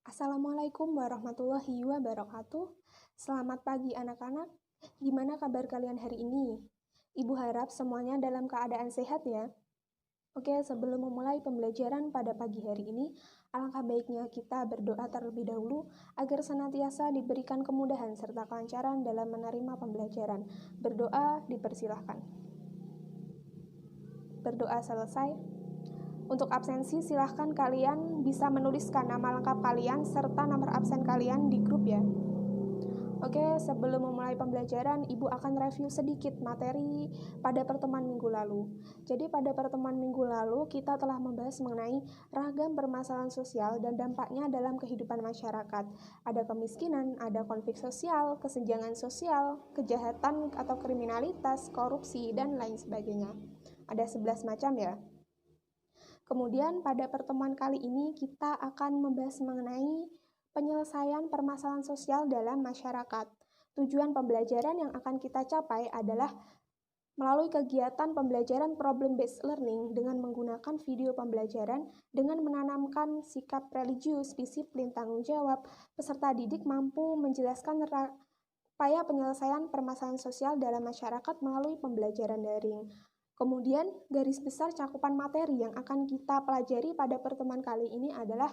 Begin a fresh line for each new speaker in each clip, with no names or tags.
Assalamualaikum warahmatullahi wabarakatuh. Selamat pagi anak-anak. Gimana kabar kalian hari ini? Ibu harap semuanya dalam keadaan sehat ya. Oke, sebelum memulai pembelajaran pada pagi hari ini, alangkah baiknya kita berdoa terlebih dahulu agar senantiasa diberikan kemudahan serta kelancaran dalam menerima pembelajaran. Berdoa dipersilahkan. Berdoa selesai. Untuk absensi, silahkan kalian bisa menuliskan nama lengkap kalian serta nomor absen kalian di grup ya. Oke, sebelum memulai pembelajaran, Ibu akan review sedikit materi pada pertemuan minggu lalu. Jadi pada pertemuan minggu lalu, kita telah membahas mengenai ragam permasalahan sosial dan dampaknya dalam kehidupan masyarakat. Ada kemiskinan, ada konflik sosial, kesenjangan sosial, kejahatan atau kriminalitas, korupsi, dan lain sebagainya. Ada 11 macam ya. Kemudian pada pertemuan kali ini kita akan membahas mengenai penyelesaian permasalahan sosial dalam masyarakat. Tujuan pembelajaran yang akan kita capai adalah melalui kegiatan pembelajaran problem-based learning dengan menggunakan video pembelajaran dengan menanamkan sikap religius, disiplin, tanggung jawab, peserta didik mampu menjelaskan upaya penyelesaian permasalahan sosial dalam masyarakat melalui pembelajaran daring. Kemudian, garis besar cakupan materi yang akan kita pelajari pada pertemuan kali ini adalah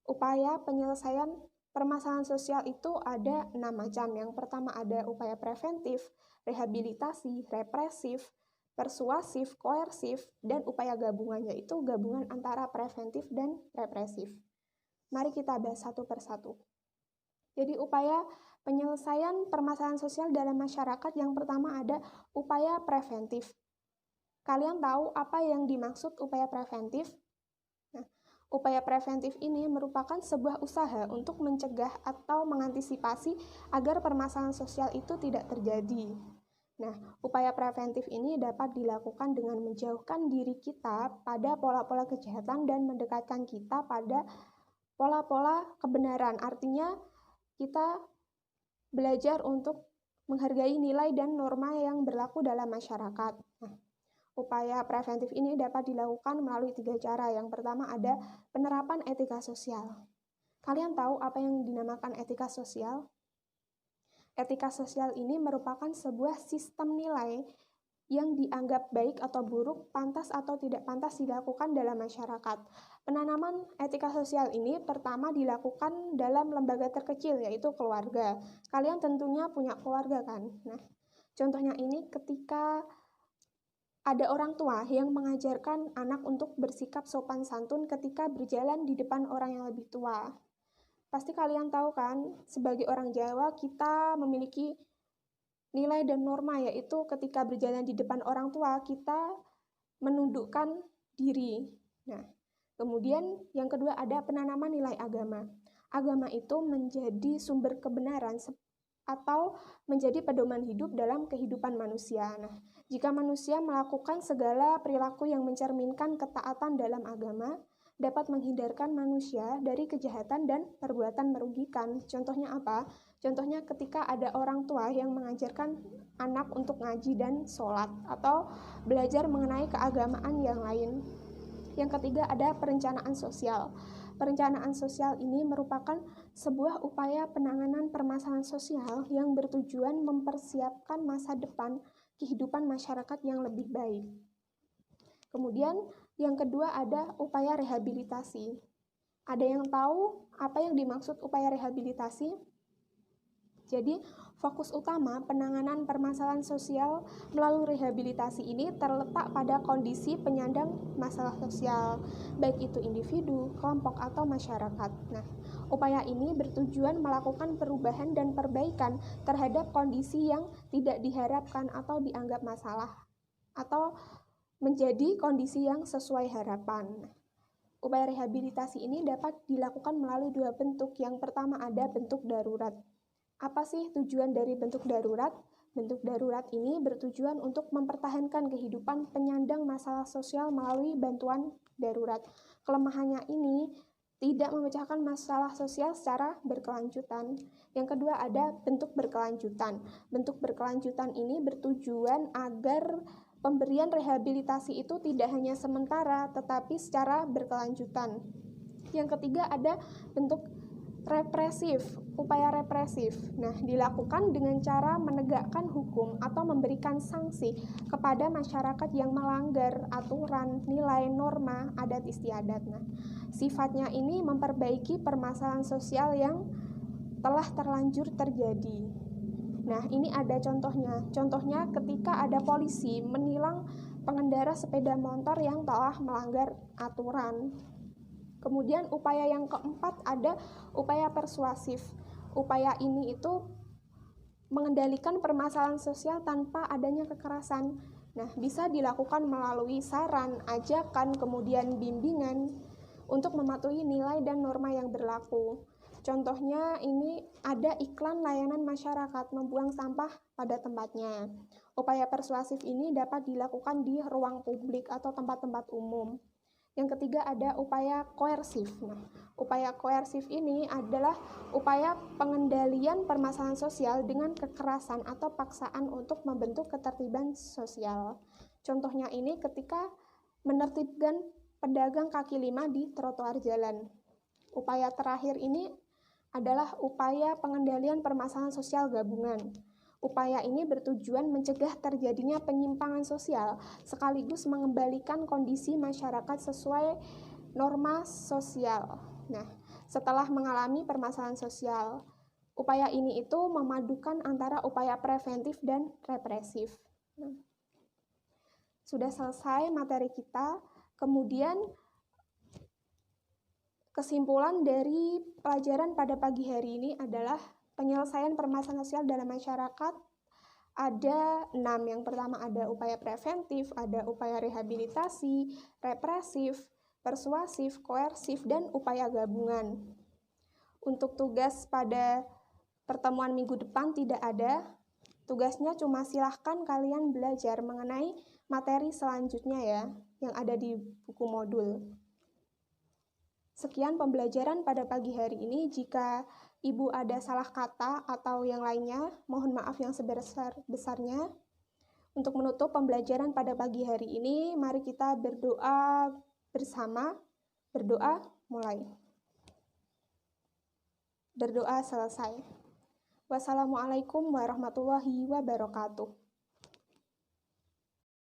upaya penyelesaian permasalahan sosial itu ada 6 macam. Yang pertama ada upaya preventif, rehabilitasi, represif, persuasif, koersif, dan upaya gabungan, yaitu gabungan antara preventif dan represif. Mari kita bahas satu persatu. Jadi upaya penyelesaian permasalahan sosial dalam masyarakat yang pertama ada upaya preventif. Kalian tahu apa yang dimaksud upaya preventif? Nah, upaya preventif ini merupakan sebuah usaha untuk mencegah atau mengantisipasi agar permasalahan sosial itu tidak terjadi. Nah, upaya preventif ini dapat dilakukan dengan menjauhkan diri kita pada pola-pola kejahatan dan mendekatkan kita pada pola-pola kebenaran. Artinya, kita belajar untuk menghargai nilai dan norma yang berlaku dalam masyarakat. Nah, upaya preventif ini dapat dilakukan melalui 3 cara. Yang pertama ada penerapan etika sosial. Kalian tahu apa yang dinamakan etika sosial? Etika sosial ini merupakan sebuah sistem nilai yang dianggap baik atau buruk, pantas atau tidak pantas dilakukan dalam masyarakat. Penanaman etika sosial ini pertama dilakukan dalam lembaga terkecil, yaitu keluarga. Kalian tentunya punya keluarga kan? Nah, contohnya ini ketika ada orang tua yang mengajarkan anak untuk bersikap sopan santun ketika berjalan di depan orang yang lebih tua. Pasti kalian tahu kan, sebagai orang Jawa kita memiliki nilai dan norma, yaitu ketika berjalan di depan orang tua kita menundukkan diri. Nah, kemudian yang kedua ada penanaman nilai agama. Agama itu menjadi sumber kebenaran atau menjadi pedoman hidup dalam kehidupan manusia. Nah, jika manusia melakukan segala perilaku yang mencerminkan ketaatan dalam agama, dapat menghindarkan manusia dari kejahatan dan perbuatan merugikan. Contohnya apa? Contohnya ketika ada orang tua yang mengajarkan anak untuk ngaji dan sholat, atau belajar mengenai keagamaan yang lain. Yang ketiga ada perencanaan sosial. Perencanaan sosial ini merupakan sebuah upaya penanganan permasalahan sosial yang bertujuan mempersiapkan masa depan kehidupan masyarakat yang lebih baik. Kemudian yang kedua ada upaya rehabilitasi. Ada yang tahu apa yang dimaksud upaya rehabilitasi? Jadi, fokus utama penanganan permasalahan sosial melalui rehabilitasi ini terletak pada kondisi penyandang masalah sosial, baik itu individu, kelompok, atau masyarakat. Nah, upaya ini bertujuan melakukan perubahan dan perbaikan terhadap kondisi yang tidak diharapkan atau dianggap masalah, atau menjadi kondisi yang sesuai harapan. Upaya rehabilitasi ini dapat dilakukan melalui 2 bentuk. Yang pertama ada bentuk darurat. Apa sih tujuan dari bentuk darurat? Bentuk darurat ini bertujuan untuk mempertahankan kehidupan penyandang masalah sosial melalui bantuan darurat. Kelemahannya ini tidak memecahkan masalah sosial secara berkelanjutan. Yang kedua ada bentuk berkelanjutan. Bentuk berkelanjutan ini bertujuan agar pemberian rehabilitasi itu tidak hanya sementara, tetapi secara berkelanjutan. Yang ketiga ada bentuk Represif, upaya represif. Nah, dilakukan dengan cara menegakkan hukum atau memberikan sanksi kepada masyarakat yang melanggar aturan, nilai, norma, adat istiadat. Nah, sifatnya ini memperbaiki permasalahan sosial yang telah terlanjur terjadi. Nah, ini ada contohnya. Contohnya ketika ada polisi menilang pengendara sepeda motor yang telah melanggar aturan. Kemudian upaya yang keempat ada upaya persuasif. Upaya ini itu mengendalikan permasalahan sosial tanpa adanya kekerasan. Nah, bisa dilakukan melalui saran, ajakan, kemudian bimbingan untuk mematuhi nilai dan norma yang berlaku. Contohnya ini ada iklan layanan masyarakat membuang sampah pada tempatnya. Upaya persuasif ini dapat dilakukan di ruang publik atau tempat-tempat umum. Yang ketiga ada upaya koersif. Nah, upaya koersif ini adalah upaya pengendalian permasalahan sosial dengan kekerasan atau paksaan untuk membentuk ketertiban sosial. Contohnya ini ketika menertibkan pedagang kaki lima di trotoar jalan. Upaya terakhir ini adalah upaya pengendalian permasalahan sosial gabungan. Upaya ini bertujuan mencegah terjadinya penyimpangan sosial sekaligus mengembalikan kondisi masyarakat sesuai norma sosial. Nah, setelah mengalami permasalahan sosial, upaya ini itu memadukan antara upaya preventif dan represif. Nah, sudah selesai materi kita. Kemudian kesimpulan dari pelajaran pada pagi hari ini adalah penyelesaian permasalahan sosial dalam masyarakat ada 6. Yang pertama ada upaya preventif, ada upaya rehabilitasi, represif, persuasif, koersif, dan upaya gabungan. Untuk tugas pada pertemuan minggu depan tidak ada. Tugasnya cuma silahkan kalian belajar mengenai materi selanjutnya ya, yang ada di buku modul. Sekian pembelajaran pada pagi hari ini. Jika Ibu ada salah kata atau yang lainnya, mohon maaf yang sebesar-besarnya. Untuk menutup pembelajaran pada pagi hari ini, mari kita berdoa bersama. Berdoa mulai. Berdoa selesai. Wassalamualaikum warahmatullahi wabarakatuh.